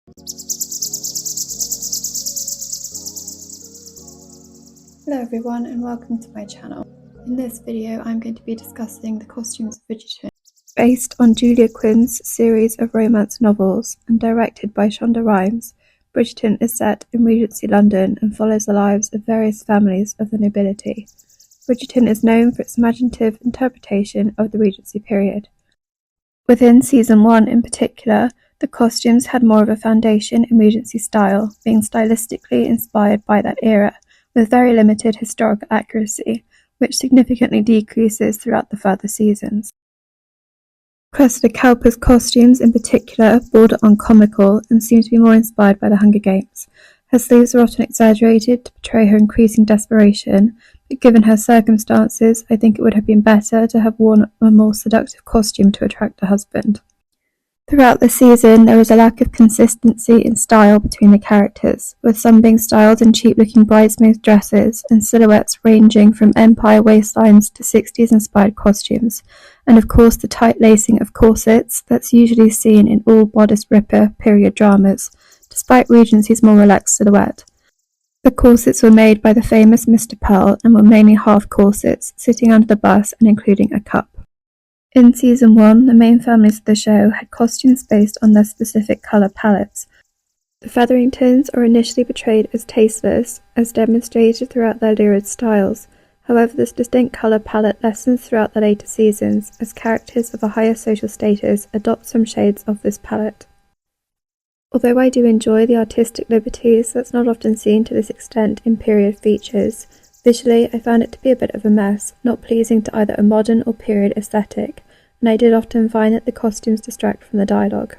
Hello everyone and welcome to my channel. In this video I'm going to be discussing the costumes of Bridgerton. Based on Julia Quinn's series of romance novels and directed by Shonda Rhimes, Bridgerton is set in Regency London and follows the lives of various families of the nobility. Bridgerton is known for its imaginative interpretation of the Regency period. Within Season 1 in particular, the costumes had more of a foundation in Regency style, being stylistically inspired by that era, with very limited historical accuracy, which significantly decreases throughout the further seasons. Cressida Cowper's costumes in particular border on comical and seem to be more inspired by the Hunger Games. Her sleeves are often exaggerated to portray her increasing desperation, but given her circumstances, I think it would have been better to have worn a more seductive costume to attract a husband. Throughout the season, there is a lack of consistency in style between the characters, with some being styled in cheap-looking bridesmaid dresses and silhouettes ranging from empire waistlines to 60s-inspired costumes, and of course the tight lacing of corsets that's usually seen in all bodice ripper period dramas, despite Regency's more relaxed silhouette. The corsets were made by the famous Mr. Pearl and were mainly half corsets, sitting under the bust and including a cup. In Season 1, the main families of the show had costumes based on their specific colour palettes. The Featheringtons are initially portrayed as tasteless, as demonstrated throughout their lurid styles. However, this distinct colour palette lessens throughout the later seasons, as characters of a higher social status adopt some shades of this palette. Although I do enjoy the artistic liberties that's not often seen to this extent in period features, visually I found it to be a bit of a mess, not pleasing to either a modern or period aesthetic, and I did often find that the costumes distract from the dialogue.